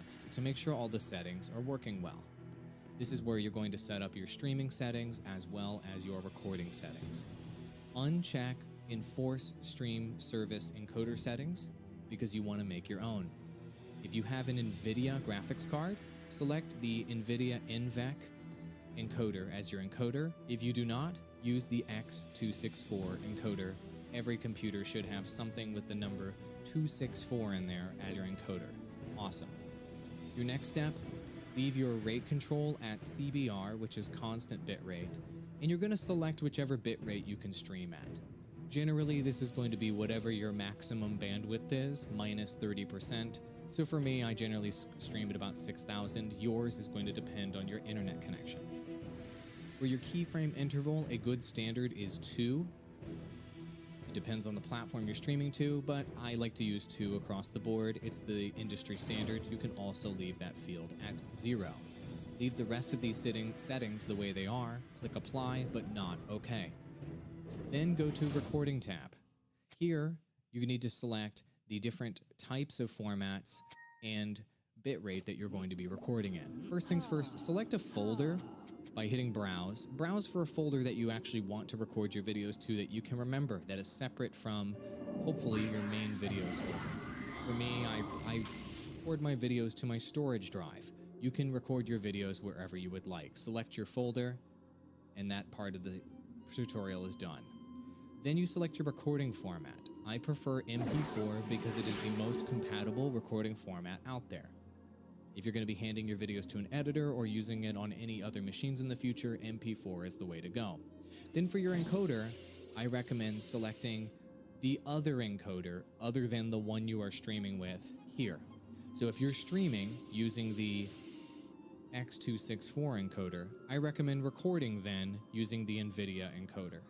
Advanced to make sure all the settings are working well. This is where you're going to set up your streaming settings as well as your recording settings. Uncheck Enforce Stream Service Encoder settings because you want to make your own. If you have an NVIDIA graphics card, select the NVIDIA NVENC encoder as your encoder. If you do not, use the X264 encoder. Every computer should have something with the number 264 in there as your encoder. Awesome. Your next step, leave your rate control at CBR, which is constant bitrate, and you're going to select whichever bitrate you can stream at. Generally, this is going to be whatever your maximum bandwidth is, minus 30%. So for me, I generally stream at about 6,000. Yours is going to depend on your internet connection. For your keyframe interval, a good standard is 2. It depends on the platform you're streaming to, but I like to use 2 across the board. It's the industry standard. You can also leave that field at 0. Leave the rest of these settings the way they are, click Apply, but not OK. Then go to Recording tab. Here, you need to select the different types of formats and bitrate that you're going to be recording in. First things first, select a folder by hitting Browse. Browse for a folder that you actually want to record your videos to that you can remember, that is separate from, hopefully, your main videos folder. For me, I record my videos to my storage drive. You can record your videos wherever you would like. Select your folder, and that part of the tutorial is done. Then you select your recording format. I prefer MP4 because it is the most compatible recording format out there. If you're going to be handing your videos to an editor or using it on any other machines in the future, MP4 is the way to go. Then for your encoder, I recommend selecting the other encoder other than the one you are streaming with here. So if you're streaming using the X264 encoder, I recommend recording then using the NVIDIA encoder.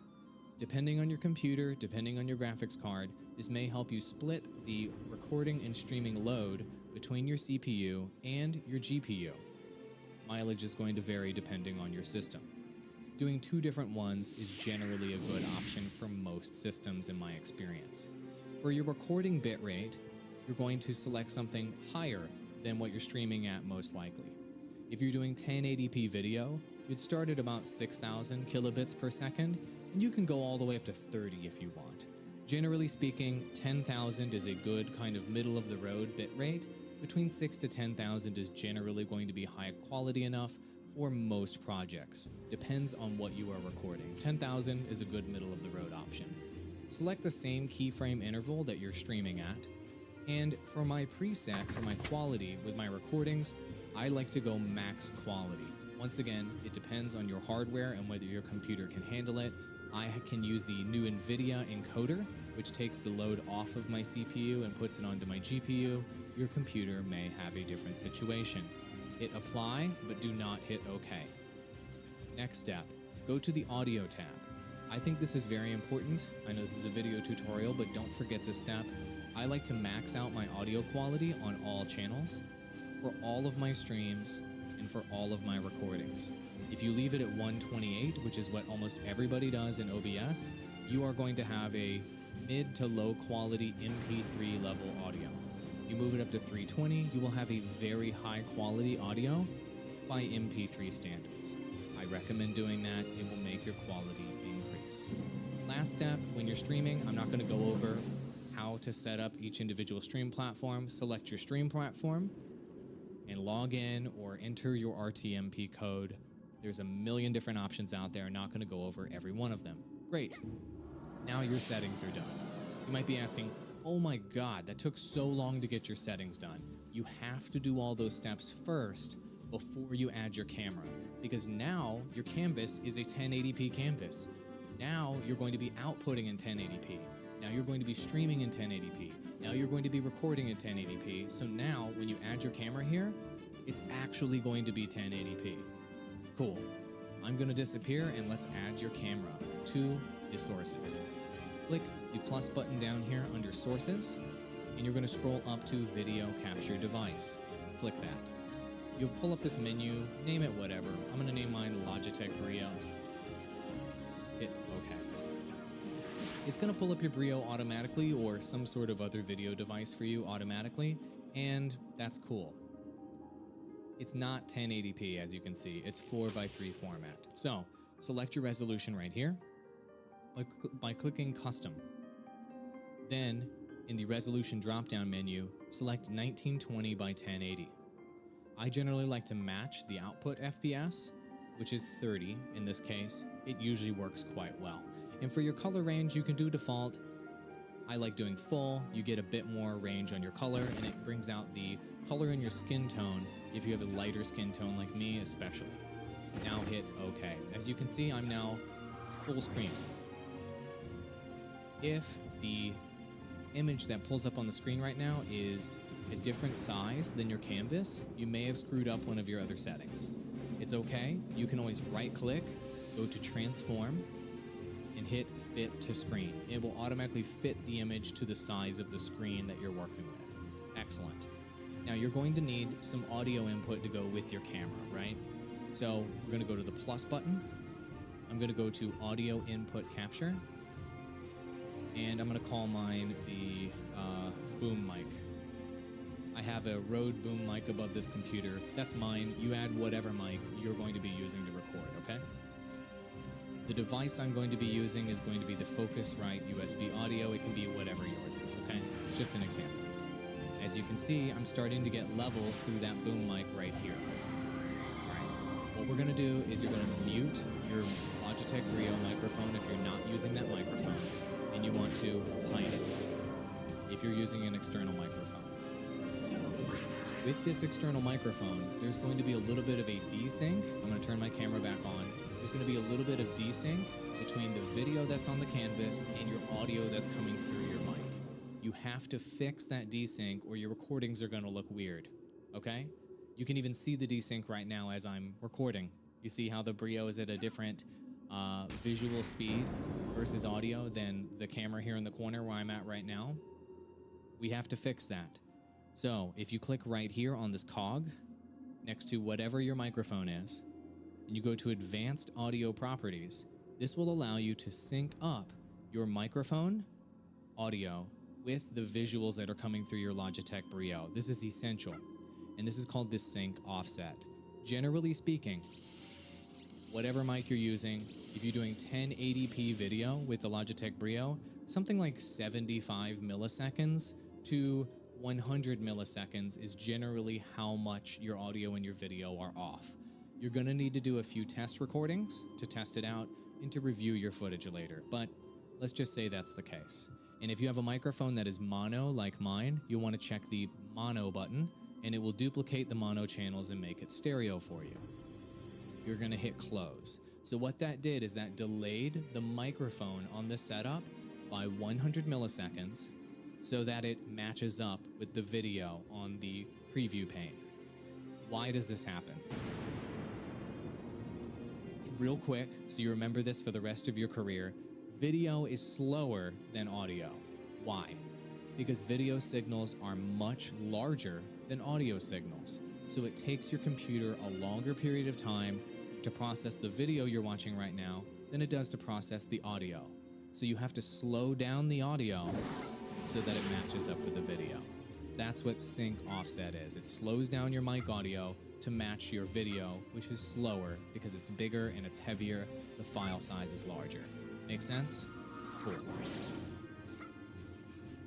Depending on your computer, depending on your graphics card, this may help you split the recording and streaming load between your CPU and your GPU. Mileage is going to vary depending on your system. Doing 2 different ones is generally a good option for most systems in my experience. For your recording bitrate, you're going to select something higher than what you're streaming at most likely. If you're doing 1080p video, you'd start at about 6,000 kilobits per second, and you can go all the way up to 30 if you want. Generally speaking, 10,000 is a good kind of middle-of-the-road bitrate. Between 6 to 10,000 is generally going to be high quality enough for most projects. Depends on what you are recording. 10,000 is a good middle-of-the-road option. Select the same keyframe interval that you're streaming at, and for my preset, for my quality with my recordings, I like to go max quality. Once again, it depends on your hardware and whether your computer can handle it. I can use the new NVIDIA encoder, which takes the load off of my CPU and puts it onto my GPU. Your computer may have a different situation. Hit Apply, but do not hit OK. Next step, go to the Audio tab. I think this is very important. I know this is a video tutorial, but don't forget this step. I like to max out my audio quality on all channels for all of my streams and for all of my recordings. If you leave it at 128, which is what almost everybody does in OBS, you are going to have a mid to low quality MP3 level audio. You move it up to 320, you will have a very high quality audio by MP3 standards. I recommend doing that. It will make your quality increase. Last step, when you're streaming, I'm not going to go over how to set up each individual stream platform. Select your stream platform and log in or enter your RTMP code. There's a million different options out there. I'm not going to go over every one of them. Great. Now your settings are done. You might be asking, oh my God, that took so long to get your settings done. You have to do all those steps first before you add your camera, because now your canvas is a 1080p canvas. Now you're going to be outputting in 1080p. Now you're going to be streaming in 1080p. Now you're going to be recording in 1080p. So now when you add your camera here, it's actually going to be 1080p. Cool. I'm going to disappear and let's add your camera to the sources. Click the plus button down here under sources, and you're going to scroll up to video capture device. Click that. You'll pull up this menu, name it whatever. I'm going to name mine Logitech Brio. Hit OK. It's going to pull up your Brio automatically or some sort of other video device for you automatically, and that's cool. It's not 1080p, as you can see. It's 4:3 format. So select your resolution right here by clicking Custom. Then, in the resolution drop-down menu, select 1920 by 1080. I generally like to match the output FPS, which is 30 in this case. It usually works quite well. And for your color range, you can do default. I like doing full. You get a bit more range on your color, and it brings out the color in your skin tone if you have a lighter skin tone like me especially. Now hit OK. As you can see, I'm now full screen. If the image that pulls up on the screen right now is a different size than your canvas, you may have screwed up one of your other settings. It's okay. You can always right-click, go to Transform, and hit Fit to Screen. It will automatically fit the image to the size of the screen that you're working with. Excellent. Now you're going to need some audio input to go with your camera, right? So we're going to go to the plus button. I'm going to go to Audio Input Capture, and I'm going to call mine the boom mic. I have a Rode boom mic above this computer. That's mine. You add whatever mic you're going to be using to record, okay? The device I'm going to be using is going to be the Focusrite USB audio. It can be whatever yours is, okay? It's just an example. As you can see, I'm starting to get levels through that boom mic right here. All right. What we're going to do is you're going to mute your Logitech Brio microphone if you're not using that microphone, and you want to hide it if you're using an external microphone. With this external microphone, there's going to be a little bit of a desync. I'm going to turn my camera back on. There's going to be a little bit of desync between the video that's on the canvas and your audio that's coming through your mic. You have to fix that desync or your recordings are going to look weird, okay? You can even see the desync right now as I'm recording. You see how the Brio is at a different visual speed versus audio than the camera here in the corner where I'm at right now? We have to fix that. So if you click right here on this cog next to whatever your microphone is, and you go to Advanced Audio Properties, this will allow you to sync up your microphone audio with the visuals that are coming through your Logitech Brio. This is essential, and this is called the sync offset. Generally speaking, whatever mic you're using, if you're doing 1080p video with the Logitech Brio, something like 75 milliseconds to 100 milliseconds is generally how much your audio and your video are off. You're going to need to do a few test recordings to test it out and to review your footage later, but let's just say that's the case. And if you have a microphone that is mono like mine, you'll want to check the mono button, and it will duplicate the mono channels and make it stereo for you. You're going to hit close. So what that did is that delayed the microphone on the setup by 100 milliseconds so that it matches up with the video on the preview pane. Why does this happen? Real quick, so you remember this for the rest of your career, video is slower than audio. Why? Because video signals are much larger than audio signals. So it takes your computer a longer period of time to process the video you're watching right now than it does to process the audio. So you have to slow down the audio so that it matches up with the video. That's what sync offset is. It slows down your mic audio to match your video, which is slower because it's bigger and it's heavier, the file size is larger. Make sense? Cool.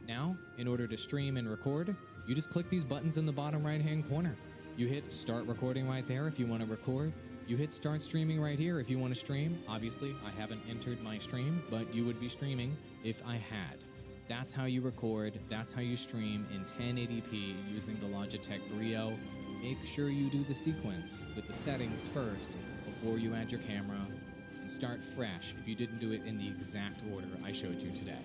Now, in order to stream and record, you just click these buttons in the bottom right-hand corner. You hit start recording right there if you want to record. You hit start streaming right here if you want to stream. Obviously, I haven't entered my stream, but you would be streaming if I had. That's how you record, that's how you stream in 1080p using the Logitech Brio. Make sure you do the sequence with the settings first before you add your camera, and start fresh if you didn't do it in the exact order I showed you today.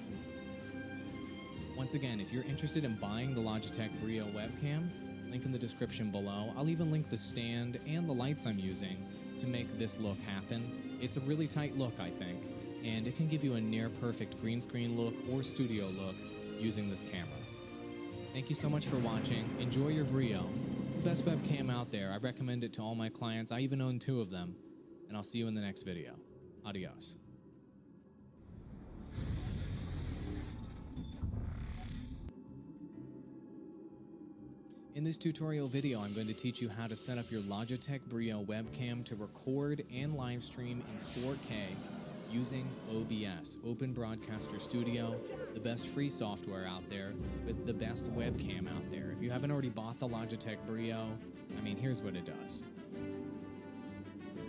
Once again, if you're interested in buying the Logitech Brio webcam, link in the description below. I'll even link the stand and the lights I'm using to make this look happen. It's a really tight look, I think, and it can give you a near-perfect green screen look or studio look using this camera. Thank you so much for watching. Enjoy your Brio. It's the best webcam out there. I recommend it to all my clients. I even own 2 of them, and I'll see you in the next video. Adios. In this tutorial video, I'm going to teach you how to set up your Logitech Brio webcam to record and live stream in 4K using OBS, Open Broadcaster Studio, the best free software out there with the best webcam out there. If you haven't already bought the Logitech Brio, here's what it does.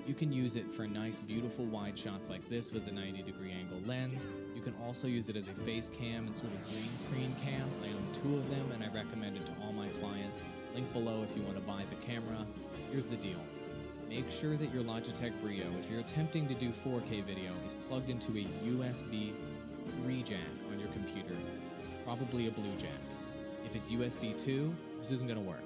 You can use it for nice, beautiful wide shots like this with a 90-degree angle lens. You can also use it as a face cam and sort of green screen cam. I own 2 of them, and I recommend it to all my clients. Link below if you want to buy the camera. Here's the deal. Make sure that your Logitech Brio, if you're attempting to do 4K video, is plugged into a USB 3 jack on your computer. It's probably a blue jack. If it's USB 2, this isn't going to work.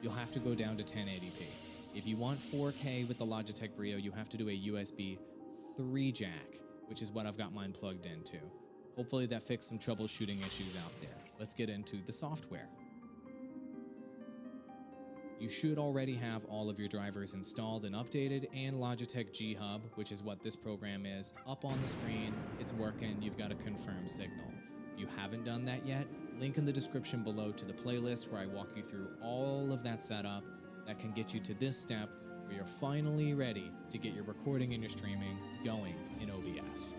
You'll have to go down to 1080p. If you want 4K with the Logitech Brio, you have to do a USB 3 jack, which is what I've got mine plugged into. Hopefully that fixed some troubleshooting issues out there. Let's get into the software. You should already have all of your drivers installed and updated, and Logitech G Hub, which is what this program is, up on the screen. It's working. You've got a confirmed signal. If you haven't done that yet, link in the description below to the playlist where I walk you through all of that setup that can get you to this step where you're finally ready to get your recording and your streaming going in OBS.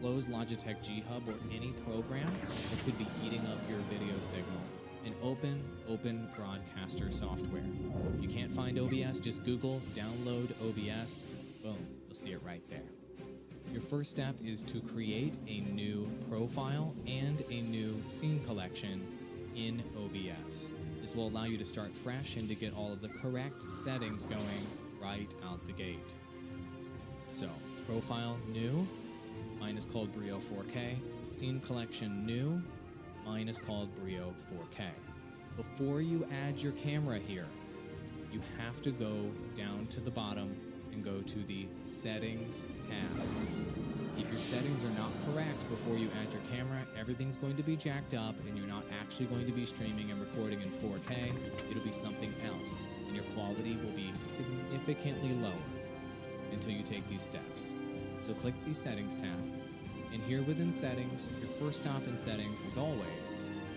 Close Logitech G Hub or any program that could be eating up your video signal and open Open Broadcaster software. If you can't find OBS, just Google, download OBS, boom, you'll see it right there. Your first step is to create a new profile and a new scene collection in OBS. This will allow you to start fresh and to get all of the correct settings going right out the gate. So, profile new, mine is called Brio 4K. Scene collection new, mine is called Brio 4K. Before you add your camera here, you have to go down to the bottom and go to the Settings tab. If your settings are not correct before you add your camera, everything's going to be jacked up and you're not actually going to be streaming and recording in 4K. It'll be something else, and your quality will be significantly lower until you take these steps. So click the Settings tab, and here within Settings, your first stop in Settings is always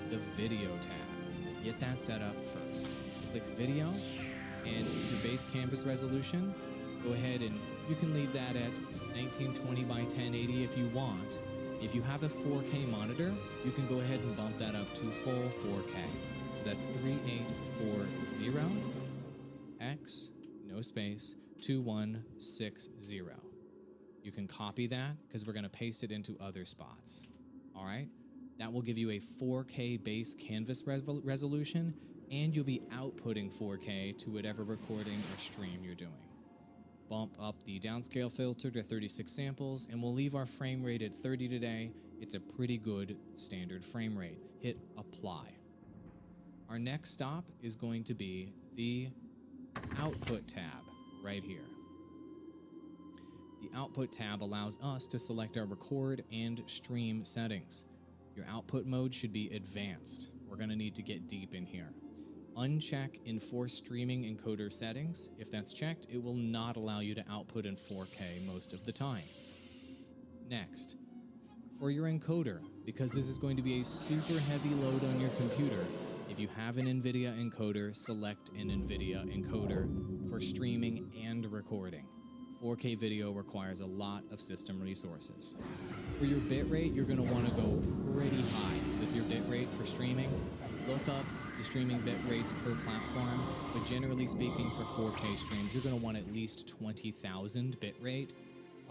the Video tab. Get that set up first. Click Video, and your base canvas resolution, go ahead and you can leave that at 1920 by 1080 if you want. If you have a 4K monitor, you can go ahead and bump that up to full 4K. So that's 3840 x, no space, 2160. You can copy that because we're going to paste it into other spots. All right? That will give you a 4K base canvas resolution, and you'll be outputting 4K to whatever recording or stream you're doing. Bump up the downscale filter to 36 samples, and we'll leave our frame rate at 30 today. It's a pretty good standard frame rate. Hit apply. Our next stop is going to be the output tab right here. The output tab allows us to select our record and stream settings. Your output mode should be advanced. We're going to need to get deep in here. Uncheck Enforce Streaming Encoder Settings. If that's checked, it will not allow you to output in 4K most of the time. Next, for your encoder, because this is going to be a super heavy load on your computer, if you have an NVIDIA encoder, select an NVIDIA encoder for streaming and recording. 4K video requires a lot of system resources. For your bitrate, you're going to want to go pretty high with your bitrate for streaming. Look up the streaming bit rates per platform, but generally speaking for 4K streams, you're going to want at least 20,000 bit rate,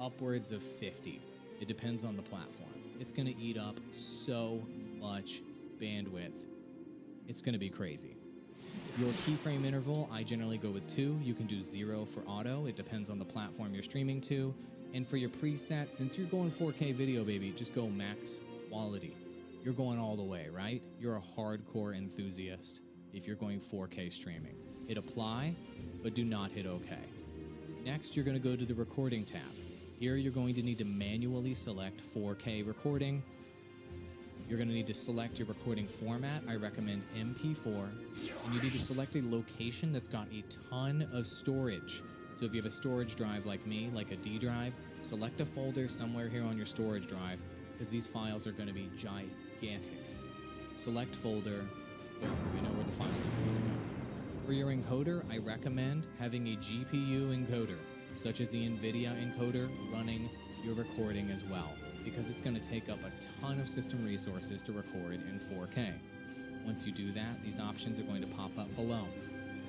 upwards of 50. It depends on the platform. It's going to eat up so much bandwidth. It's going to be crazy. Your keyframe interval, I generally go with 2. You can do 0 for auto. It depends on the platform you're streaming to. And for your preset, since you're going 4K video, baby, just go max quality. You're going all the way, right? You're a hardcore enthusiast if you're going 4K streaming. Hit apply, but do not hit OK. Next, you're going to go to the recording tab. Here, you're going to need to manually select 4K recording. You're going to need to select your recording format. I recommend MP4. And you need to select a location that's got a ton of storage. So if you have a storage drive like me, like a D drive, select a folder somewhere here on your storage drive, because these files are going to be gigantic. Select folder, boom, you know where the files are going to go. For your encoder, I recommend having a GPU encoder, such as the NVIDIA encoder, running your recording as well, because it's going to take up a ton of system resources to record in 4K. Once you do that, these options are going to pop up below.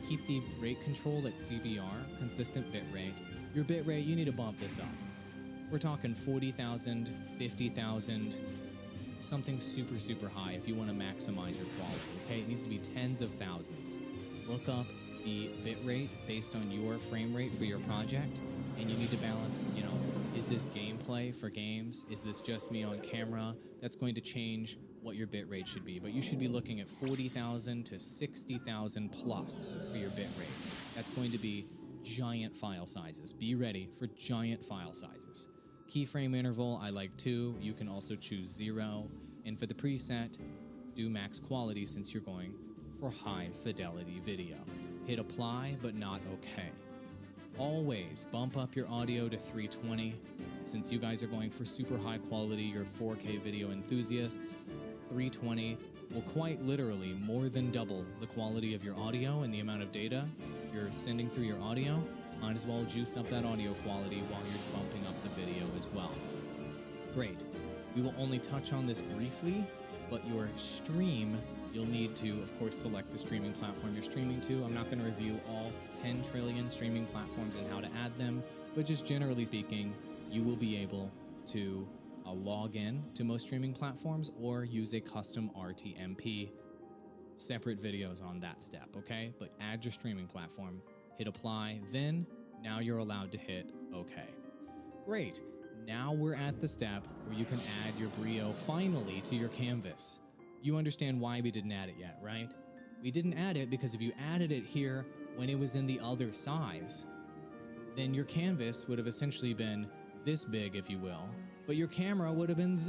Keep the rate control at CBR, consistent bitrate. Your bitrate, you need to bump this up. We're talking 40,000, 50,000, something super, super high if you want to maximize your quality, okay? It needs to be tens of thousands. Look up the bitrate based on your frame rate for your project, and you need to balance, is this gameplay for games? Is this just me on camera? That's going to change what your bitrate should be, but you should be looking at 40,000 to 60,000 plus for your bitrate. That's going to be giant file sizes. Be ready for giant file sizes. Keyframe interval, I like 2. You can also choose 0. And for the preset, do max quality since you're going for high fidelity video. Hit apply, but not okay. Always bump up your audio to 320. Since you guys are going for super high quality, you're 4K video enthusiasts, 320 will quite literally more than double the quality of your audio and the amount of data you're sending through your audio. Might as well juice up that audio quality while you're bumping up the video as well. Great. We will only touch on this briefly, but your stream, you'll need to, of course, select the streaming platform you're streaming to. I'm not going to review all 10 trillion streaming platforms and how to add them, but just generally speaking, you will be able to log in to most streaming platforms or use a custom RTMP. Separate videos on that step, okay? But add your streaming platform, hit apply, then now you're allowed to hit okay. Great. Now we're at the step where you can add your Brio finally to your canvas. You understand why we didn't add it yet, right? We didn't add it because if you added it here when it was in the other size, then your canvas would have essentially been this big, if you will, but your camera would have been this